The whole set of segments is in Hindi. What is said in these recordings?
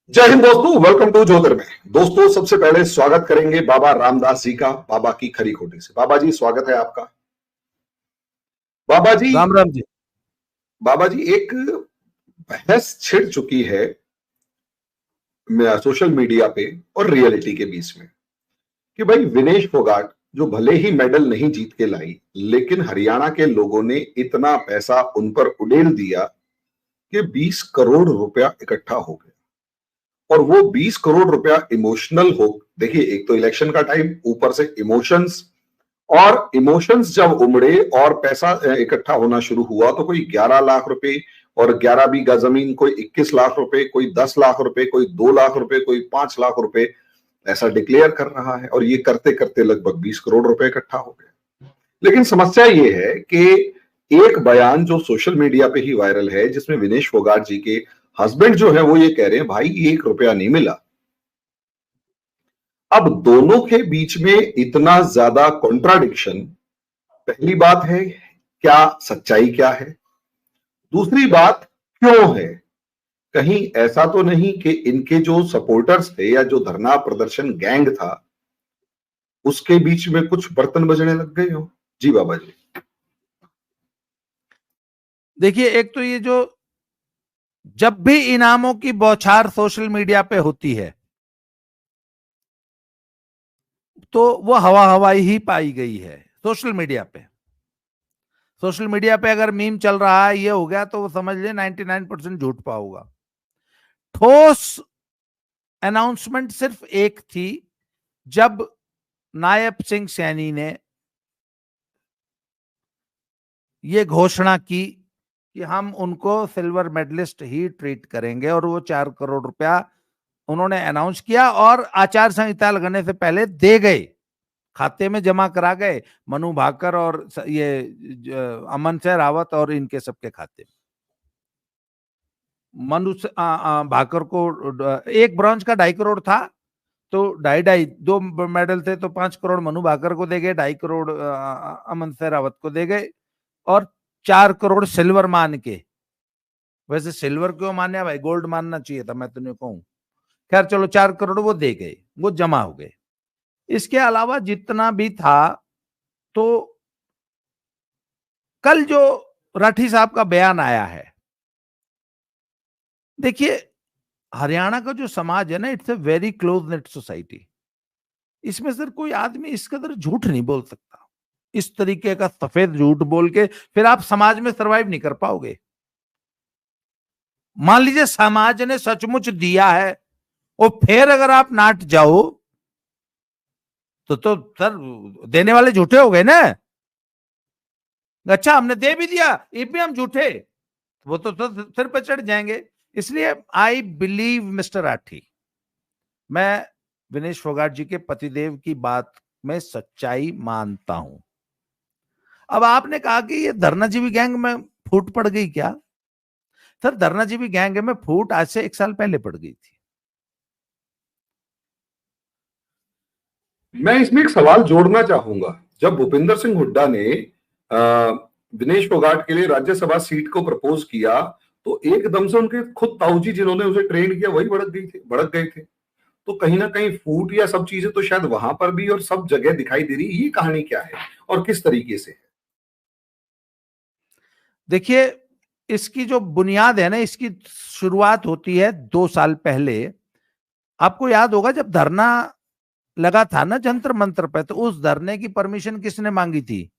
जय हिंद दोस्तों, वेलकम टू ज्योतिर्मय। दोस्तों, सबसे पहले स्वागत करेंगे बाबा रामदास जी का, बाबा की खरी खोटी से। बाबा जी, स्वागत है आपका। बाबा जी, राम राम जी। बाबा जी, एक बहस छिड़ चुकी है सोशल मीडिया पे और रियलिटी के बीच में कि भाई विनेश फोगाट जो भले ही मेडल नहीं जीत के लाई, लेकिन हरियाणा के लोगों ने इतना पैसा उन पर उड़ेल दिया कि 20 करोड़ रुपया इकट्ठा हो गया। और वो 20 करोड़ रुपया इमोशनल हो, देखिए, एक तो इलेक्शन का टाइम, ऊपर से इमोशंस, और इमोशंस जब उमड़े और पैसा इकट्ठा होना शुरू हुआ तो कोई 11 लाख रुपए, और 11 बीघा जमीन कोई 21 लाख रुपए, कोई 10 लाख रुपए, कोई 2 लाख रुपए, कोई 5 लाख रुपए ऐसा डिक्लेयर कर रहा है। और ये करते करते लगभग 20 करोड़ रुपए इकट्ठा हो गए। लेकिन समस्या ये है कि एक बयान जो सोशल मीडिया पे ही वायरल है, जिसमें विनेश फोगाट जी के हस्बैंड जो है वो ये कह रहे हैं, भाई 1 रुपया नहीं मिला। अब दोनों के बीच में इतना ज्यादा कॉन्ट्राडिक्शन, पहली बात है, क्या सच्चाई क्या है? दूसरी बात, क्यों है? कहीं ऐसा तो नहीं कि इनके जो सपोर्टर्स थे या जो धरना प्रदर्शन गैंग था उसके बीच में कुछ बर्तन बजने लग गए हो? जी बाबा जी। देखिए, एक तो ये जो जब भी इनामों की बौछार सोशल मीडिया पे होती है तो वो हवा हवाई ही पाई गई है। सोशल मीडिया पे अगर मीम चल रहा है, ये हो गया, तो वो समझ ले 99% झूठ पा होगा। ठोस अनाउंसमेंट सिर्फ एक थी, जब नायब सिंह सैनी ने ये घोषणा की कि हम उनको सिल्वर मेडलिस्ट ही ट्रीट करेंगे, और वो 4 करोड़ रुपया उन्होंने अनाउंस किया और आचार संहिता लगने से पहले दे गए, खाते में जमा करा गए, मनु भाकर और ये अमन से रावत और इनके सबके खाते में। मनु भाकर को एक ब्रॉन्ज का 2.5 करोड़ था, तो 2.5 मेडल थे, तो 5 करोड़ मनु भाकर को दे गए, 2.5 करोड़ अमन से रावत को दे गए, और 4 करोड़ सिल्वर मान के। वैसे सिल्वर क्यों माने भाई, गोल्ड मानना चाहिए था, मैं तुम्हें कहूं। खैर चलो, 4 करोड़ वो दे गए, वो जमा हो गए। इसके अलावा जितना भी था, तो कल जो राठी साहब का बयान आया है, देखिए, हरियाणा का जो समाज है ना, it's a very close net society. इसमें सर कोई आदमी इस कदर झूठ नहीं बोल सकता। इस तरीके का सफेद झूठ बोल के फिर आप समाज में सरवाइव नहीं कर पाओगे। मान लीजिए समाज ने सचमुच दिया है और फिर अगर आप नाट जाओ तो सर देने वाले झूठे हो गए ना। अच्छा, हमने दे भी दिया, ये भी हम झूठे, वो तो सिर पर चढ़ जाएंगे। इसलिए आई बिलीव मिस्टर राठी, मैं विनेश फोगाट जी के पतिदेव की बात में सच्चाई मानता हूं। अब आपने कहा कि ये धरनाजीवी गैंग में फूट पड़ गई क्या? सर, धरनाजीवी गैंग में फूट आज से 1 साल पहले पड़ गई थी। मैं इसमें एक सवाल जोड़ना चाहूंगा। जब भूपिंदर सिंह हुड्डा ने दिनेश फोगाट के लिए राज्यसभा सीट को प्रपोज किया, तो एकदम से उनके खुद ताऊजी जिन्होंने उसे ट्रेन किया वही भड़क गए थे। तो कहीं ना कहीं फूट या सब चीजें तो शायद वहां पर भी और सब जगह दिखाई दे रही। ये कहानी क्या है और किस तरीके से है? देखिए, इसकी जो बुनियाद है ना, इसकी शुरुआत होती है 2 साल पहले। आपको याद होगा, जब धरना लगा था ना जंतर मंतर पे, तो उस धरने की परमिशन किसने मांगी थी?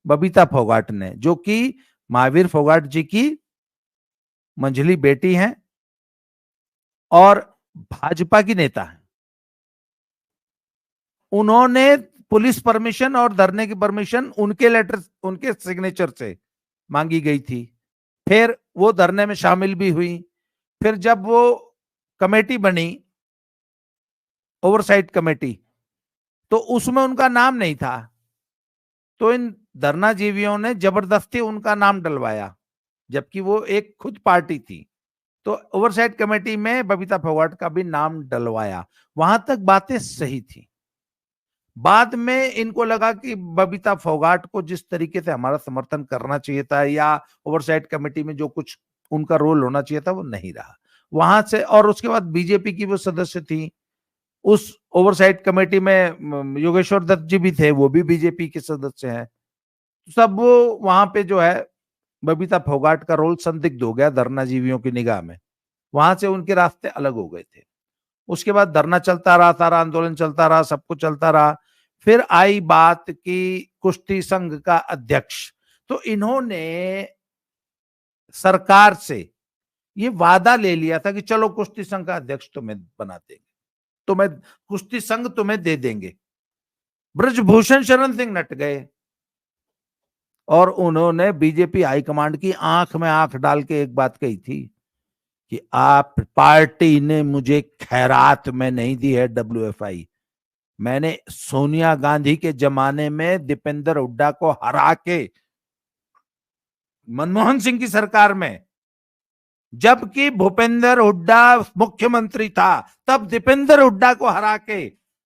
बबीता फोगाट ने, जो कि महावीर फोगाट जी की मंझली बेटी हैं और भाजपा की नेता हैं। उन्होंने पुलिस परमिशन और धरने की परमिशन उनके लेटर, उनके सिग्नेचर से मांगी गई थी। फिर वो धरने में शामिल भी हुई। फिर जब वो कमेटी बनी, ओवरसाइट कमेटी, तो उसमें उनका नाम नहीं था, तो इन धरनाजीवियों ने जबरदस्ती उनका नाम डलवाया, जबकि वो एक खुद पार्टी थी। तो ओवरसाइट कमेटी में बबीता फोगाट का भी नाम डलवाया। वहां तक बातें सही थी। बाद में इनको लगा कि बबीता फोगाट को जिस तरीके से हमारा समर्थन करना चाहिए था, या ओवरसाइट कमेटी में जो कुछ उनका रोल होना चाहिए था, वो नहीं रहा। वहां से, और उसके बाद बीजेपी की वो सदस्य थी, उस ओवरसाइट कमेटी में योगेश्वर दत्त जी भी थे, वो भी बीजेपी के सदस्य हैं। सब वो वहां पे जो है बबीता फोगाट का रोल संदिग्ध हो गया धरना जीवियों की निगाह में, वहां से उनके रास्ते अलग हो गए थे। उसके बाद धरना चलता रहा, सारा आंदोलन चलता रहा, सब कुछ चलता रहा। फिर आई बात कि कुश्ती संघ का अध्यक्ष, तो इन्होंने सरकार से ये वादा ले लिया था कि चलो कुश्ती संघ का अध्यक्ष तुम्हें बना देंगे, तुम्हें कुश्ती संघ तुम्हें दे देंगे। ब्रजभूषण शरण सिंह नट गए और उन्होंने बीजेपी हाईकमांड की आंख में आंख डाल के एक बात कही थी कि आप, पार्टी ने मुझे खैरात में नहीं दी है WFI, मैंने सोनिया गांधी के जमाने में दीपेंद्र हुड्डा को हरा के, मनमोहन सिंह की सरकार में, जबकि भूपेंद्र हुड्डा मुख्यमंत्री था, तब दीपेंद्र हुड्डा को हरा के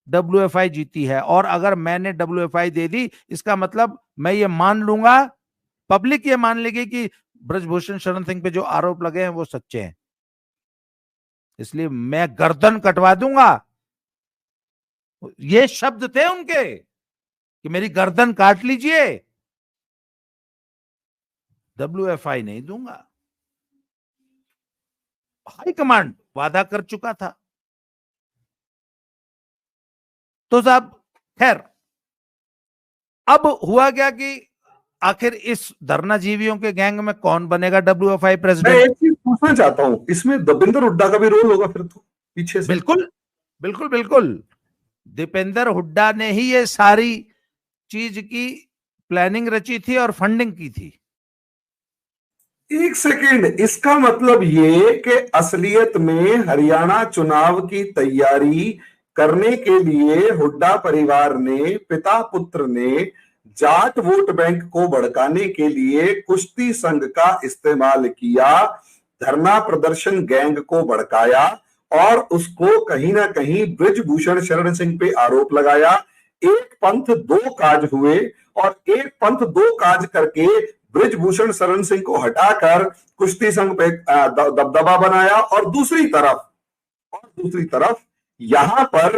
WFI जीती है। और अगर मैंने WFI दे दी, इसका मतलब मैं ये मान लूंगा, पब्लिक ये मान लेगी कि ब्रजभूषण शरण सिंह पे जो आरोप लगे हैं वो सच्चे हैं, इसलिए मैं गर्दन कटवा दूंगा। ये शब्द थे उनके कि मेरी गर्दन काट लीजिए, WFI नहीं दूंगा। हाईकमांड वादा कर चुका था। तो साहब खैर, अब हुआ क्या कि आखिर इस धरना जीवियों के गैंग में कौन बनेगा WFI मैं प्रेसिडेंट? एक चीज पूछना चाहता हूं, इसमें दविंदर हुड्डा का भी रोल होगा फिर तो पीछे से? बिल्कुल बिल्कुल बिल्कुल, दीपेंद्र हुड्डा ने ही ये सारी चीज की प्लानिंग रची थी और फंडिंग की थी। एक सेकेंड, इसका मतलब ये कि असलियत में हरियाणा चुनाव की तैयारी करने के लिए हुड्डा परिवार ने, पिता पुत्र ने, जाट वोट बैंक को भड़काने के लिए कुश्ती संघ का इस्तेमाल किया, धरना प्रदर्शन गैंग को भड़काया और उसको कहीं ना कहीं ब्रिजभूषण शरण सिंह पे आरोप लगाया। एक पंथ दो काज हुए और एक पंथ दो काज करके ब्रिजभूषण शरण सिंह को हटाकर कुश्ती संघ पे दबदबा बनाया। और दूसरी तरफ यहां पर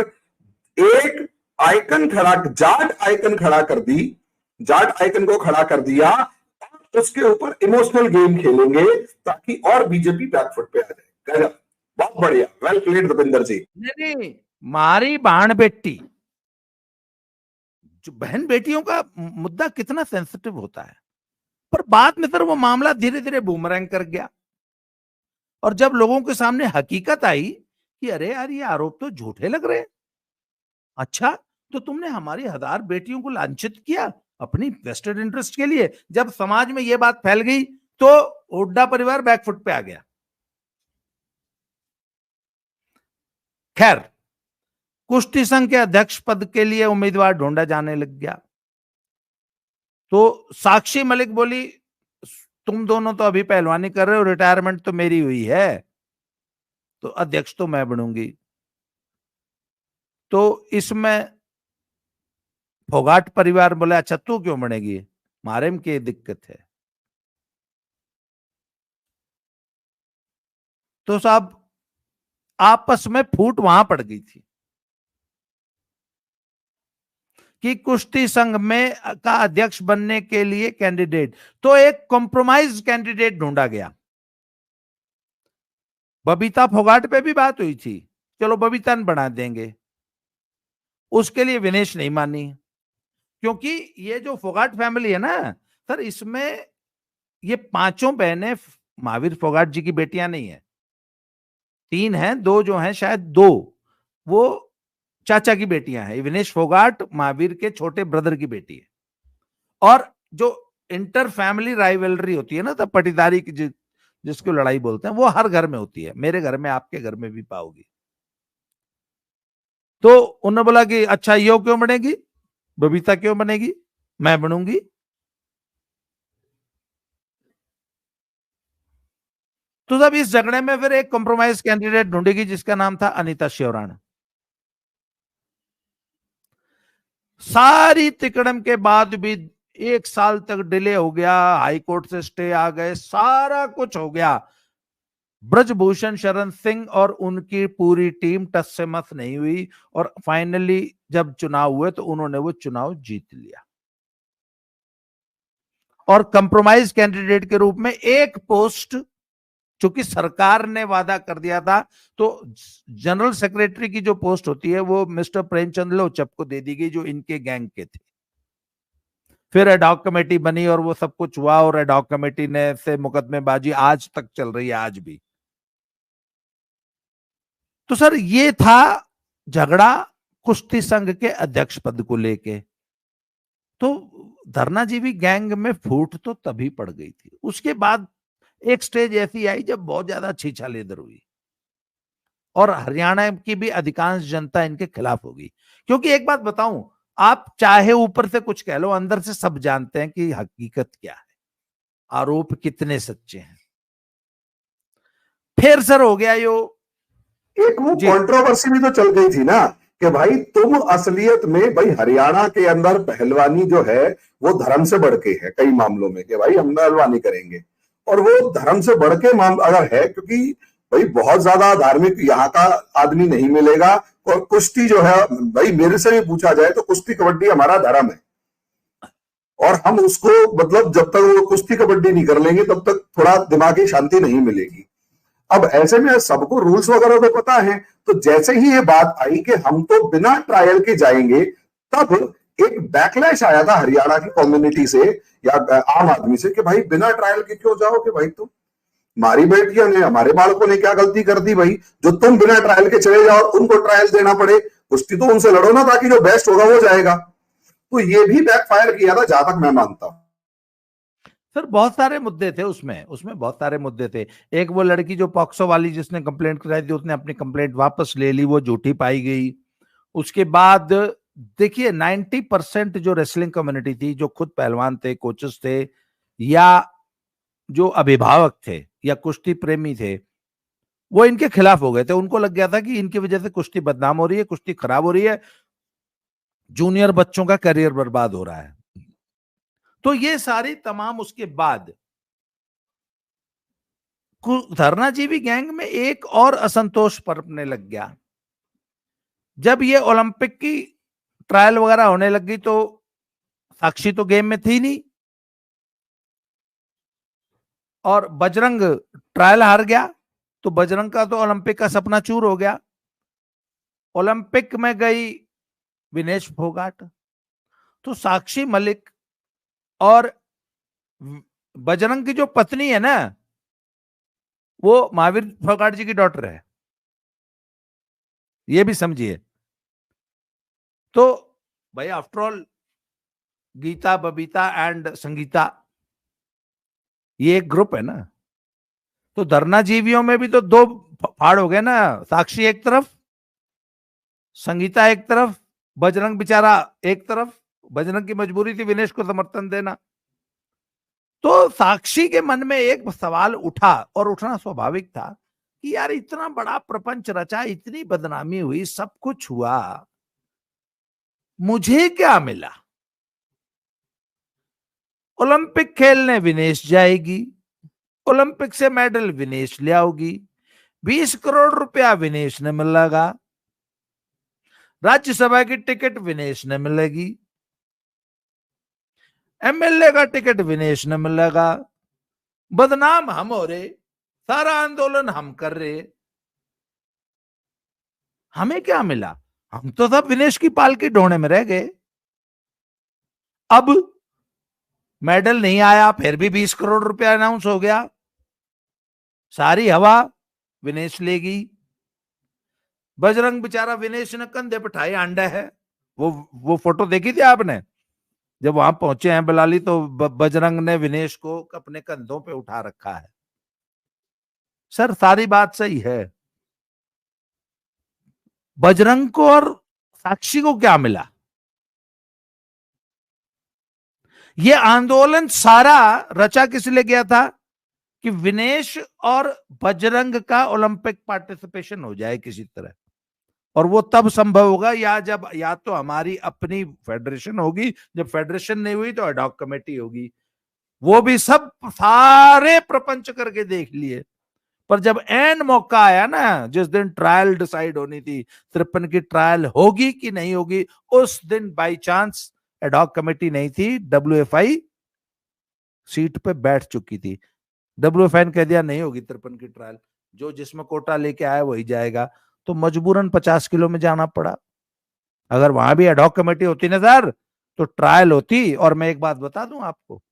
एक आइकन खड़ा, जाट आइकन खड़ा कर दी, जाट आइकन को खड़ा कर दिया और उसके ऊपर इमोशनल गेम खेलेंगे ताकि और बीजेपी बैकफुट पे आ जाए। गजब, बहुत बढ़िया, वेल प्लेड दविंदर जी। नहीं, मारी बहन बेटी, जो बहन बेटियों का मुद्दा कितना सेंसिटिव होता है, पर बाद में फिर वो मामला धीरे धीरे बूमरैंग कर गया। और जब लोगों के सामने हकीकत आई कि अरे यार ये आरोप तो झूठे लग रहे हैं, अच्छा तो तुमने हमारी 1000 बेटियों को लांछित किया अपनी वेस्टेड इंटरेस्ट के लिए, जब समाज में ये बात फैल गई तो हुड्डा परिवार बैकफुट पे आ गया। खैर, कुश्ती संघ के अध्यक्ष पद के लिए उम्मीदवार ढूंढा जाने लग गया। तो साक्षी मलिक बोली, तुम दोनों तो अभी पहलवानी कर रहे हो, रिटायरमेंट तो मेरी हुई है, तो अध्यक्ष तो मैं बनूंगी। तो इसमें फोगाट परिवार बोले, अच्छा तू क्यों बनेगी, मारे में क्या दिक्कत है? तो साहब आपस में फूट वहां पड़ गई थी कि कुश्ती संघ में का अध्यक्ष बनने के लिए कैंडिडेट, तो एक कॉम्प्रोमाइज कैंडिडेट ढूंढा गया। बबीता फोगाट पे भी बात हुई थी, चलो बबीता ने बना देंगे, उसके लिए विनेश नहीं मानी, क्योंकि ये जो फोगाट फैमिली है ना सर, इसमें ये पांचों बहनें महावीर फोगाट जी की बेटियां नहीं है, 3 हैं, 2 जो हैं शायद 2 वो चाचा की बेटियां हैं। विनेश फोगाट महावीर के छोटे ब्रदर की बेटी है। और जो इंटर फैमिली राइवलरी होती है ना, तब पटीदारी की जिसको लड़ाई बोलते हैं, वो हर घर में होती है, मेरे घर में, आपके घर में भी पाओगी। तो उन्होंने बोला कि अच्छा यो क्यों बनेगी, बबीता क्यों बनेगी, मैं बनूंगी। तो जब इस झगड़े में फिर एक कॉम्प्रोमाइज कैंडिडेट ढूंढेगी जिसका नाम था अनीता शिवराणा। सारी तिकड़म के बाद भी 1 साल तक डिले हो गया, हाई कोर्ट से स्टे आ गए, सारा कुछ हो गया, ब्रजभूषण शरण सिंह और उनकी पूरी टीम टस से मस नहीं हुई और फाइनली जब चुनाव हुए तो उन्होंने वो चुनाव जीत लिया और कंप्रोमाइज कैंडिडेट के रूप में एक पोस्ट, चूंकि सरकार ने वादा कर दिया था, तो जनरल सेक्रेटरी की जो पोस्ट होती है वो मिस्टर प्रेमचंद लोचप को दे दी गई, जो इनके गैंग के थे। फिर एडॉक कमेटी बनी और वो सब कुछ हुआ और एडॉक कमेटी ने से मुकदमेबाजी आज तक चल रही है, आज भी। तो सर ये था झगड़ा कुश्ती संघ के अध्यक्ष पद को लेके। तो धरनाजीवी गैंग में फूट तो तभी पड़ गई थी। उसके बाद एक स्टेज ऐसी आई जब बहुत ज्यादा छीछालेदर हुई और हरियाणा की भी अधिकांश जनता इनके खिलाफ होगी। क्योंकि एक बात बताऊं, आप चाहे ऊपर से कुछ कह लो, अंदर से सब जानते हैं कि हकीकत क्या है, आरोप कितने सच्चे हैं। फिर सर हो गया यो एक वो कंट्रोवर्सी भी तो चल गई थी ना कि भाई तुम असलियत में भाई हरियाणा के अंदर पहलवानी जो है वो धर्म से बढ़ के है कई मामलों में, कि भाई हम पहलवानी करेंगे, और वो धर्म से बढ़ के अगर है, क्योंकि भाई बहुत ज्यादा धार्मिक यहाँ का आदमी नहीं मिलेगा। और कुश्ती जो है भाई, मेरे से भी पूछा जाए तो कुश्ती कबड्डी हमारा धर्म है, और हम उसको मतलब जब तक वो कुश्ती कबड्डी नहीं कर लेंगे तब तक थोड़ा दिमागी शांति नहीं मिलेगी। अब ऐसे में सबको रूल्स वगैरह तो पता है, तो जैसे ही ये बात आई कि हम तो बिना ट्रायल के जाएंगे, तब एक बैकलैश आया था हरियाणा की कम्युनिटी से या आम आदमी से कि भाई बिना ट्रायल के क्यों जाओगे भाई, तुम हमारी बेटियों ने हमारे बालकों ने क्या गलती कर दी भाई जो तुम बिना ट्रायल के चले जाओ और उनको ट्रायल देना पड़े। कुश्ती तो उनसे लड़ो ना, ताकि जो बेस्ट होगा वो जाएगा। तो ये भी बैकफायर किया था, जहां तक मैं मानता हूं। सर बहुत सारे मुद्दे थे उसमें बहुत सारे मुद्दे थे। एक वो लड़की जो पॉक्सो वाली जिसने कंप्लेंट कराई थी, उसने अपनी कंप्लेंट वापस ले ली, वो झूठी पाई गई। उसके बाद देखिए 90% जो रेसलिंग कम्युनिटी थी, जो खुद पहलवान थे, कोचेस थे, या जो अभिभावक थे या कुश्ती प्रेमी थे, वो इनके खिलाफ हो गए थे। उनको लग गया था कि इनकी वजह से कुश्ती बदनाम हो रही है, कुश्ती खराब हो रही है, जूनियर बच्चों का करियर बर्बाद हो रहा है। तो ये सारी तमाम उसके बाद धरनाजीवी गैंग में एक और असंतोष पनपने लग गया। जब ये ओलंपिक की ट्रायल वगैरह होने लगी तो साक्षी तो गेम में थी नहीं, और बजरंग ट्रायल हार गया, तो बजरंग का तो ओलंपिक का सपना चूर हो गया। ओलंपिक में गई विनेश फोगाट, तो साक्षी मलिक और बजरंग की जो पत्नी है ना, वो महावीर फोगाट जी की डॉटर है, ये भी समझिए। तो भाई after all Geeta, Babita and Sangeeta, ये एक ग्रुप है ना। तो धरनाजीवियों में भी तो दो फाड़ हो गए ना, साक्षी एक तरफ, संगीता एक तरफ, बजरंग बेचारा एक तरफ। बजरंग की मजबूरी थी विनेश को समर्थन देना। तो साक्षी के मन में एक सवाल उठा, और उठना स्वाभाविक था, कि यार इतना बड़ा प्रपंच रचा, इतनी बदनामी हुई, सब कुछ हुआ, मुझे क्या मिला? ओलंपिक खेलने विनेश जाएगी, ओलंपिक से मेडल विनेश ले आओगी, 20 करोड़ रुपया विनेश ने मिलेगा, राज्यसभा की टिकट विनेश ने मिलेगी, एमएलए का टिकट विनेश ने मिलेगा, बदनाम हम हो रहे, सारा आंदोलन हम कर रहे, हमें क्या मिला? हम तो सब विनेश की पालकी ढोने में रह गए। अब मेडल नहीं आया, फिर भी 20 करोड़ रुपया अनाउंस हो गया, सारी हवा विनेश लेगी। बजरंग बेचारा विनेश ने कंधे पे ठाए अंडा है। वो फोटो देखी थी आपने? जब वहां पहुंचे हैं बलाली, तो बजरंग ने विनेश को अपने कंधों पे उठा रखा है। सर सारी बात सही है, बजरंग को और साक्षी को क्या मिला? ये आंदोलन सारा रचा किस लिए गया था? कि विनेश और बजरंग का ओलंपिक पार्टिसिपेशन हो जाए किसी तरह, और वो तब संभव होगा या तो हमारी अपनी फेडरेशन होगी, जब फेडरेशन नहीं हुई तो एडॉक कमेटी होगी। वो भी सब सारे प्रपंच करके देख लिए, पर जब एन मौका आया ना, जिस दिन ट्रायल डिसाइड होनी थी, 53 की ट्रायल होगी कि नहीं होगी, उस दिन बाय चांस एडॉक कमेटी नहीं थी, WFI सीट पे बैठ चुकी थी। WFI ने कह दिया नहीं होगी 53 की ट्रायल, जो जिसमें कोटा लेके आया वही जाएगा। तो मजबूरन 50 किलो में जाना पड़ा। अगर वहां भी एडॉक कमेटी होती ना सर, तो ट्रायल होती। और मैं एक बात बता दूं आपको,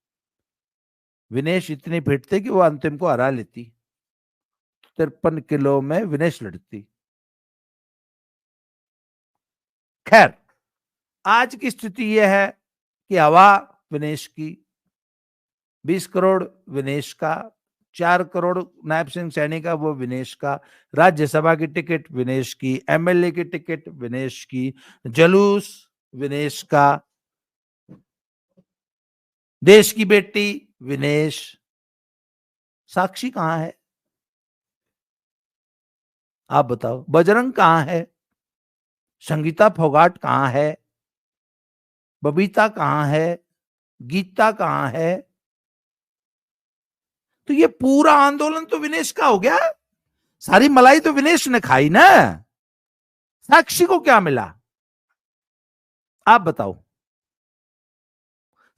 विनेश इतनी फिट थे कि वो अंतिम को हरा लेती। 53 किलो में विनेश लड़ती। खैर, आज की स्थिति यह है कि हवा विनेश की, 20 करोड़ विनेश का, 4 करोड़ नायब सिंह सैनी का, वो विनेश का, राज्यसभा की टिकट विनेश की, MLA की टिकट विनेश की, जलूस विनेश का, देश की बेटी विनेश। साक्षी कहां है? आप बताओ। बजरंग कहां है? संगीता फोगाट कहां है? बबीता कहां है? गीता कहां है? तो ये पूरा आंदोलन तो विनेश का हो गया। सारी मलाई तो विनेश ने खाई ना। साक्षी को क्या मिला? आप बताओ।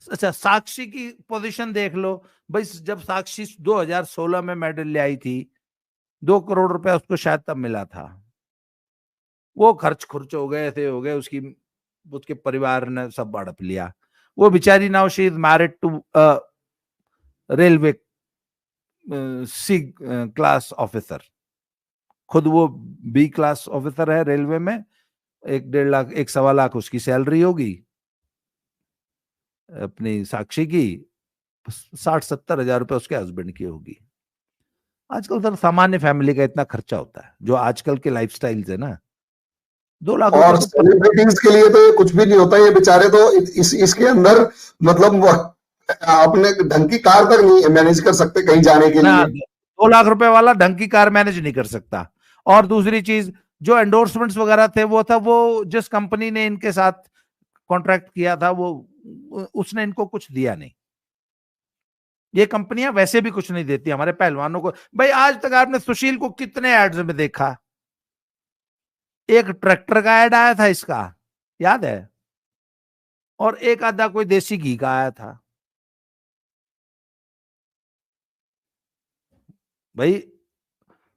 अच्छा, साक्षी की पोजीशन देख लो भाई। जब साक्षी 2016 में मेडल ले आई थी, 2 करोड़ रुपया उसको शायद तब मिला था। वो खर्च खुर्च हो गए थे, हो गए, उसके परिवार ने सब हड़प लिया। वो बेचारी now she is married to railway C class officer. खुद वो B क्लास ऑफिसर है रेलवे में। 1.5 लाख 1.25 लाख उसकी सैलरी होगी अपनी साक्षी की। 60-70 हजार रुपए उसके हस्बैंड की होगी। आजकल सर सामान्य फैमिली का इतना खर्चा होता है, जो आजकल के लाइफस्टाइल है ना, 2 लाख रुपए और तो सेलिब्रिटीज के लिए तो ये कुछ भी नहीं होता। ये बेचारे तो इसके अंदर मतलब अपने ढंग की कार तक नहीं मैनेज कर सकते कहीं जाने के ना। लिए। 2 लाख रुपए वाला ढंग की कार मैनेज नहीं कर सकता। और दूसरी चीज, जो एंडोर्समेंट्स वगैरह थे, वो जिस कंपनी ने इनके साथ कॉन्ट्रैक्ट किया था, वो उसने इनको कुछ दिया नहीं। ये कंपनियां वैसे भी कुछ नहीं देती हमारे पहलवानों को। भाई आज तक आपने सुशील को कितने एड्स में देखा? एक ट्रैक्टर का एड आया था इसका, याद है? और एक आधा कोई देसी घी का आया था। भाई,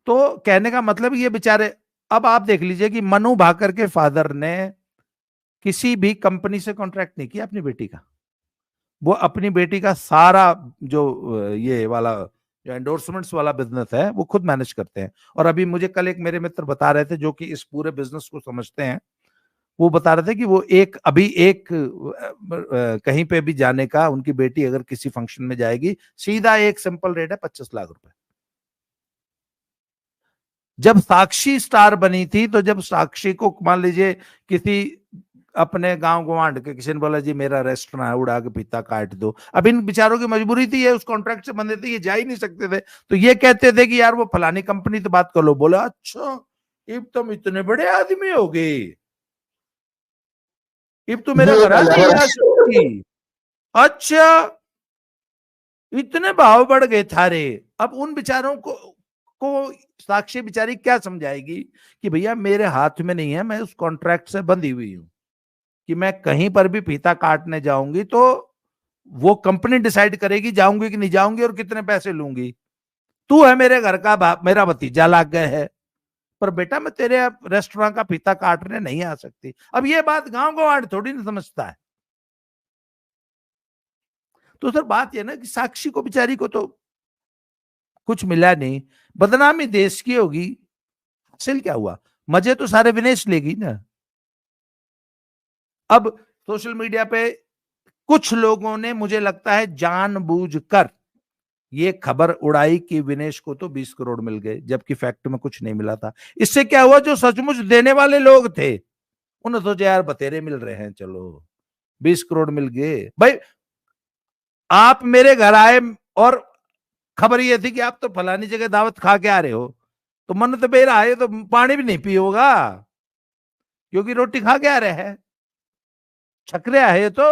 तो कहने का मतलब ये बेचारे। अब आप देख लीजिए कि मनु भाकर के फादर ने किसी भी कंपनी से कॉन्ट्रैक्ट नहीं किया अपनी बेटी का। वो अपनी बेटी का सारा जो ये वाला जो एंडोर्समेंट्स वाला बिजनेस है, वो खुद मैनेज करते हैं। और अभी मुझे कल एक मेरे मित्र बता रहे थे, जो कि इस पूरे बिजनेस को समझते हैं, वो बता रहे थे कि वो अभी एक कहीं पे भी जाने का, उनकी बेटी अगर किसी फंक्शन में जाएगी, सीधा एक सिंपल रेट है 25 लाख रुपए। जब साक्षी स्टार बनी थी, तो जब साक्षी को मान लीजिए किसी अपने गांव गवांड के किसी ने बोला जी मेरा रेस्टोरेंट है, उड़ा के पीता काट दो। अब इन बेचारों की मजबूरी थी, ये उस कॉन्ट्रैक्ट से बंधे थे, ये जा ही नहीं सकते थे। तो ये कहते थे कि यार वो फलानी कंपनी से बात कर लो। बोला अच्छा, अब तुम इतने बड़े आदमी हो गए, अब तो मेरा ये घर नहीं अगर आ सकती। अच्छा, इतने भाव बढ़ गए थारे। अब उन बेचारों को साक्षी बेचारी क्या समझाएगी कि भैया मेरे हाथ में नहीं है, मैं उस कॉन्ट्रैक्ट से बंधी हुई हूं, कि मैं कहीं पर भी फीता काटने जाऊंगी तो वो कंपनी डिसाइड करेगी जाऊंगी कि नहीं जाऊंगी और कितने पैसे लूंगी। तू है मेरे घर का मेरा भतीजा लाग गए है, पर बेटा मैं तेरे रेस्टोरेंट का फीता काटने नहीं आ सकती। अब ये बात गांव गवाड़ थोड़ी नहीं समझता है। तो सर बात यह ना कि साक्षी को बेचारी को तो कुछ मिला नहीं, बदनामी देश की होगी। हासिल क्या हुआ? मजे तो सारे विनेश लेगी ना। अब सोशल मीडिया पे कुछ लोगों ने, मुझे लगता है जानबूझकर, ये खबर उड़ाई कि विनेश को तो 20 करोड़ मिल गए, जबकि फैक्ट में कुछ नहीं मिला था। इससे क्या हुआ? जो सचमुच देने वाले लोग थे, उन्हें सोचा यार बतेरे मिल रहे हैं, चलो 20 करोड़ मिल गए। भाई, आप मेरे घर आए और खबर ये थी कि आप तो फलानी जगह दावत खा के आ रहे हो, तो मन तो मेरा आए तो पानी भी नहीं पियोगा, क्योंकि रोटी खा के आ रहे हैं, छकरे आए तो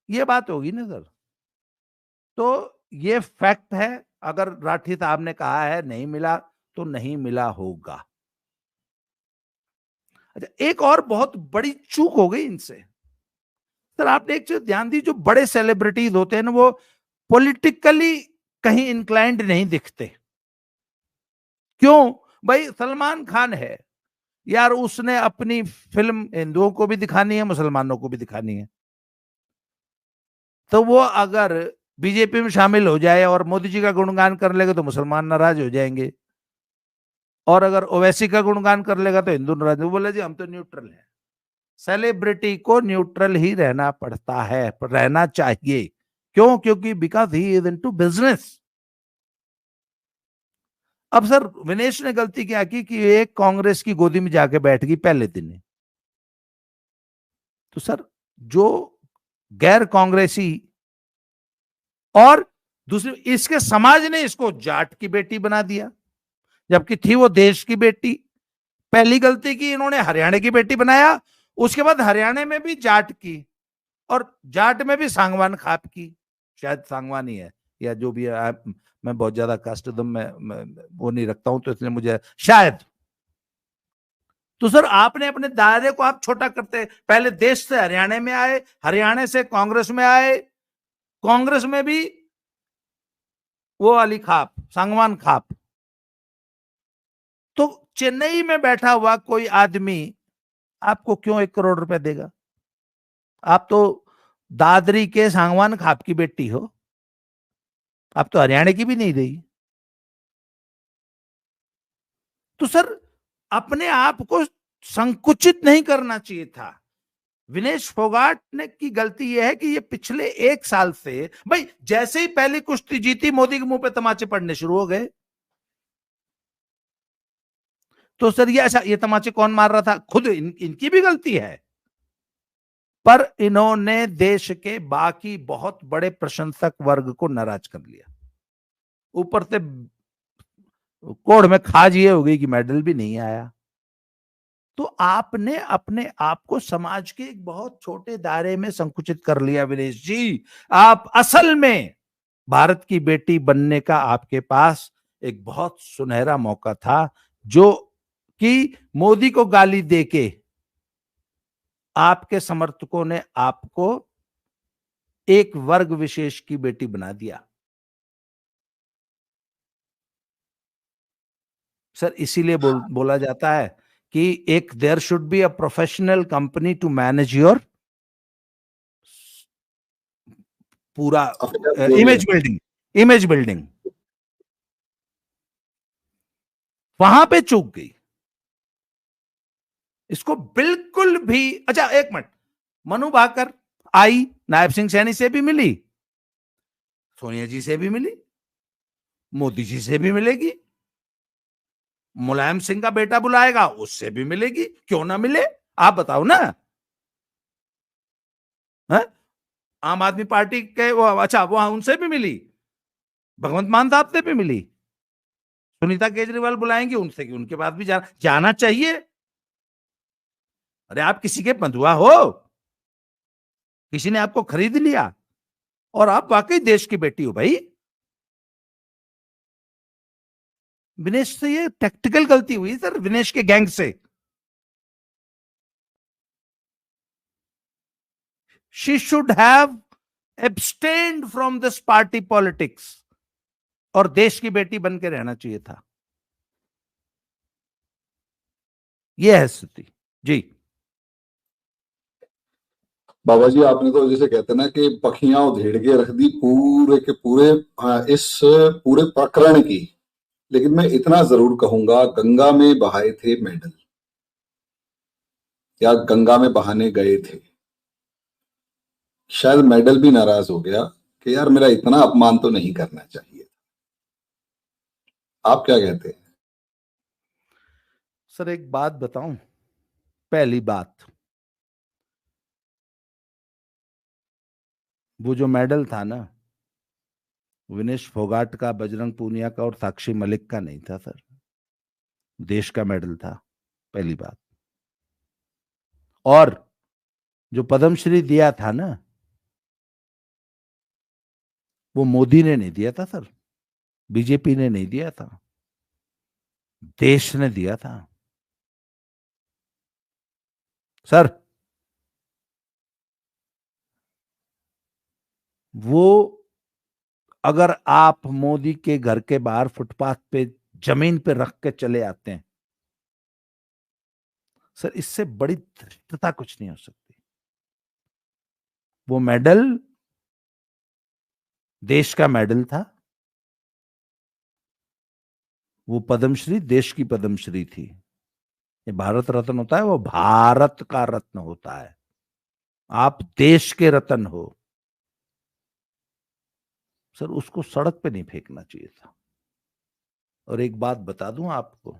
ये बात होगी ना सर। तो ये फैक्ट है। अगर राठी साहब ने कहा है नहीं मिला तो नहीं मिला होगा। अच्छा, एक और बहुत बड़ी चूक हो गई इनसे। सर आपने एक चीज ध्यान दी, जो बड़े सेलिब्रिटीज होते हैं ना, वो पॉलिटिकली कहीं इंक्लाइंड नहीं दिखते। क्यों? भाई सलमान खान है यार, उसने अपनी फिल्म हिंदुओं को भी दिखानी है, मुसलमानों को भी दिखानी है। तो वो अगर बीजेपी में शामिल हो जाए और मोदी जी का गुणगान कर लेगा तो मुसलमान नाराज हो जाएंगे, और अगर ओवैसी का गुणगान कर लेगा तो हिंदू नाराज। बोले जी हम तो न्यूट्रल हैं। सेलिब्रिटी को न्यूट्रल ही रहना पड़ता है, पर रहना चाहिए। क्यों? क्योंकि because he is into business. अब सर विनेश ने गलती क्या की कि एक कांग्रेस की गोदी में जाके बैठ गई पहले दिन ही। तो सर जो गैर कांग्रेसी और दूसरी, इसके समाज ने इसको जाट की बेटी बना दिया, जबकि थी वो देश की बेटी। पहली गलती की इन्होंने हरियाणा की बेटी बनाया, उसके बाद हरियाणा में भी जाट की, और जाट में भी सांगवान खाप की, शायद सांगवान ही है या जो भी है। मैं बहुत ज्यादा कास्टदम में वो नहीं रखता हूं, तो इसलिए मुझे शायद। तो सर आपने अपने दायरे को आप छोटा करते, पहले देश से हरियाणा में आए, हरियाणा से कांग्रेस में आए, कांग्रेस में भी वो वाली खाप, सांगवान खाप। तो चेन्नई में बैठा हुआ कोई आदमी आपको क्यों 1 करोड़ रुपए देगा? आप तो दादरी के सांगवान खाप की बेटी हो, आप तो हरियाणा की भी नहीं रही। तो सर अपने आप को संकुचित नहीं करना चाहिए था। विनेश फोगाट ने की गलती यह है कि ये पिछले 1 साल से, भाई जैसे ही पहली कुश्ती जीती मोदी के मुंह पे तमाचे पड़ने शुरू हो गए। तो सर ये अच्छा, ये तमाचे कौन मार रहा था? खुद इनकी भी गलती है, पर इन्होंने देश के बाकी बहुत बड़े प्रशंसक वर्ग को नाराज कर लिया। ऊपर से कोड़ में खाज ये हो गई कि मेडल भी नहीं आया। तो आपने अपने आप को समाज के एक बहुत छोटे दायरे में संकुचित कर लिया विनेश जी। आप असल में भारत की बेटी बनने का आपके पास एक बहुत सुनहरा मौका था, जो कि मोदी को गाली देके आपके समर्थकों ने आपको एक वर्ग विशेष की बेटी बना दिया। सर इसीलिए बोला जाता है कि एक there should be a professional company to manage your पूरा इमेज बिल्डिंग, इमेज बिल्डिंग। वहां पे चूक गई। इसको बिल्कुल भी, अच्छा एक मिनट, मनु भाकर आई, नायब सिंह सैनी से भी मिली, सोनिया जी से भी मिली, मोदी जी से भी मिलेगी, मुलायम सिंह का बेटा बुलाएगा उससे भी मिलेगी, क्यों ना मिले? आप बताओ ना। है? आम आदमी पार्टी के वो, अच्छा वो उनसे भी मिली, भगवंत मान साहब से भी मिली, सुनीता केजरीवाल बुलाएंगे उनसे कि उनके पास भी जाना चाहिए। अरे आप किसी के बंधुआ हो, किसी ने आपको खरीद लिया, और आप वाकई देश की बेटी हो भाई। विनेश से ये टेक्टिकल गलती हुई सर, विनेश के गैंग से। She should have abstained from this party politics, और देश की बेटी बन के रहना चाहिए था। यह है स्थिति जी। बाबा जी आपने तो जैसे कहते हैं ना कि पखियां उधेड़ के रख दी पूरे के पूरे इस पूरे प्रकरण की। लेकिन मैं इतना जरूर कहूंगा, गंगा में बहाए थे मेडल, या गंगा में बहाने गए थे, शायद मेडल भी नाराज हो गया कि यार मेरा इतना अपमान तो नहीं करना चाहिए। आप क्या कहते हैं? सर एक बात बताऊं, पहली बात, वो जो मेडल था ना, विनेश फोगाट का, बजरंग पूनिया का और साक्षी मलिक का नहीं था सर, देश का मेडल था, पहली बात। और जो पद्मश्री दिया था ना, वो मोदी ने नहीं दिया था सर, बीजेपी ने नहीं दिया था, देश ने दिया था सर। वो अगर आप मोदी के घर के बाहर फुटपाथ पे जमीन पे रख के चले आते हैं सर, इससे बड़ी धृष्टता कुछ नहीं हो सकती। वो मेडल देश का मेडल था, वो पद्मश्री देश की पद्मश्री थी। ये भारत रत्न होता है, वो भारत का रत्न होता है, आप देश के रत्न हो सर, उसको सड़क पे नहीं फेंकना चाहिए था। और एक बात बता दूं आपको,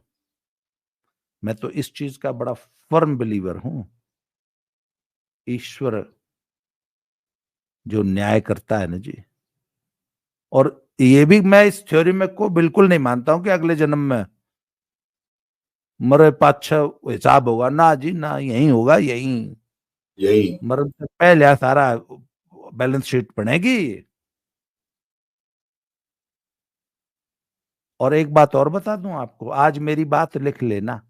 मैं तो इस चीज का बड़ा फर्म बिलीवर हूं, ईश्वर जो न्याय करता है ना जी, और ये भी मैं इस थ्योरी में को बिल्कुल नहीं मानता हूं कि अगले जन्म में मरे पाछा हिसाब होगा, ना जी ना, यही होगा, यही मरण से पहले सारा बैलेंस शीट बनेगी। और एक बात और बता दूं आपको, आज मेरी बात लिख लेना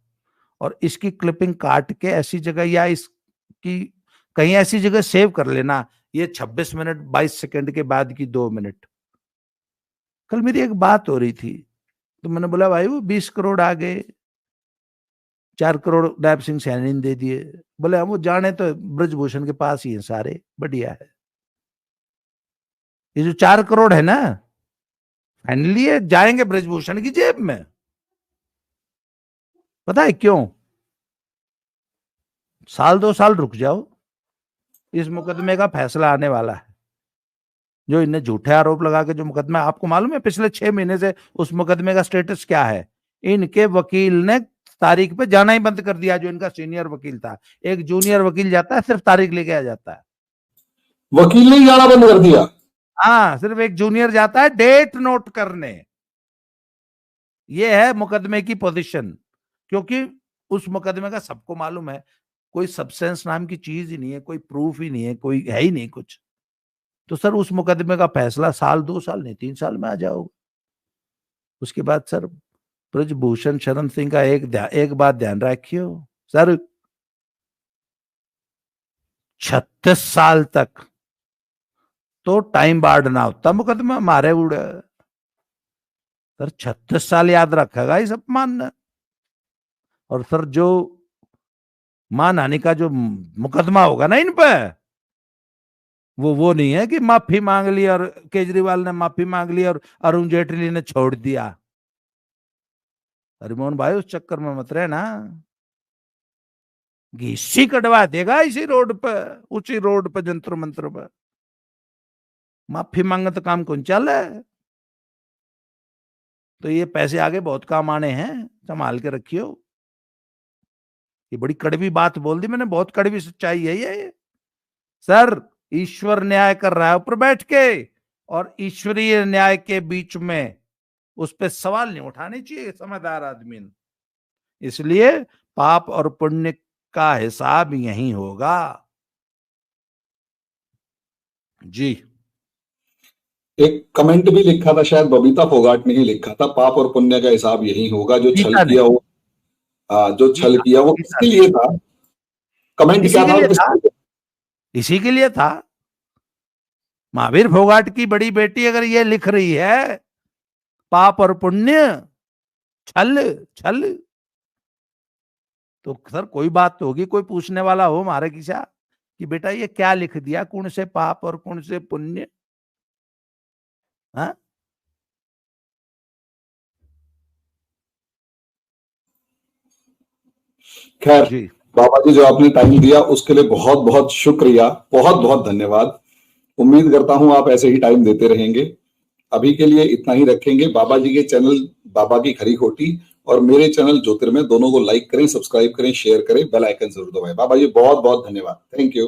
और इसकी क्लिपिंग काट के ऐसी जगह या इसकी कहीं ऐसी जगह सेव कर लेना, ये 26 मिनट 22 सेकंड के बाद की 2 मिनट। कल मेरी एक बात हो रही थी तो मैंने बोला भाई वो 20 करोड़ आ गए, 4 करोड़ नायब सिंह सैनी ने दे दिए। बोले हम वो जाने तो ब्रजभूषण के पास ही है सारे, बढ़िया है। ये जो 4 करोड़ है ना, फाइनली जाएंगे ब्रजभूषण की जेब में। पता है क्यों? साल 2 साल रुक जाओ, इस मुकदमे का फैसला आने वाला है। जो इन्हें झूठे आरोप लगा के जो मुकदमा, आपको मालूम है पिछले 6 महीने से उस मुकदमे का स्टेटस क्या है? इनके वकील ने तारीख पे जाना ही बंद कर दिया। जो इनका सीनियर वकील था, एक जूनियर वकील जाता है, सिर्फ तारीख लेके आ जाता है। वकील ने जाना बंद कर दिया? हाँ, सिर्फ एक जूनियर जाता है डेट नोट करने। ये है मुकदमे की पोजीशन, क्योंकि उस मुकदमे का सबको मालूम है कोई सब्सटेंस नाम की चीज ही नहीं है, कोई प्रूफ ही नहीं है, कोई है ही नहीं कुछ। तो सर उस मुकदमे का फैसला साल 2 साल नहीं 3 साल में आ जाओगे। उसके बाद सर ब्रजभूषण शरण सिंह का एक बात ध्यान रखियो सर, 36 साल तक तो टाइम बार्ड ना होता मुकदमा मारे उड़े सर, 36 साल याद रखेगा इस अपमान ने। और सर जो मानहानि का जो मुकदमा होगा ना इन पे, वो नहीं है कि माफी मांग ली और केजरीवाल ने माफी मांग ली और अरुण जेटली ने छोड़ दिया। हरिमोहन भाई उस चक्कर में मत रहना, घिस्सी कटवा देगा इसी रोड पर, उसी रोड पर जंतर मंत्र पर। माफी मांगे तो काम कौन चल है? तो ये पैसे आगे बहुत काम आने हैं, संभाल के रखियो। ये बड़ी कड़वी बात बोल दी मैंने, बहुत कड़वी सच्चाई है ये सर। ईश्वर न्याय कर रहा है ऊपर बैठ के, और ईश्वरीय न्याय के बीच में उस पर सवाल नहीं उठाने चाहिए समझदार आदमी ने। इसलिए पाप और पुण्य का हिसाब यही होगा जी। एक कमेंट भी लिखा था, शायद बबीता फोगाट ने ही लिखा था, पाप और पुण्य का हिसाब यही होगा। जो छल किया वो किसके लिए था? कमेंट क्या था? इसी के लिए था। महावीर फोगाट की बड़ी बेटी अगर ये लिख रही है पाप और पुण्य छल छल, तो सर कोई बात तो होगी, कोई पूछने वाला हो हमारे किसा कि बेटा ये क्या लिख दिया, कौन से पाप और कौन से पुण्य? हाँ, खैर बाबा जी, जो आपने टाइम दिया उसके लिए बहुत बहुत शुक्रिया, बहुत बहुत धन्यवाद। उम्मीद करता हूं आप ऐसे ही टाइम देते रहेंगे। अभी के लिए इतना ही रखेंगे। बाबा जी के चैनल बाबा की खरी खोटी और मेरे चैनल ज्योतिर्मय दोनों को लाइक करें, सब्सक्राइब करें, शेयर करें, बेल आइकन जरूर दबाएं। बाबा जी बहुत बहुत धन्यवाद, थैंक यू।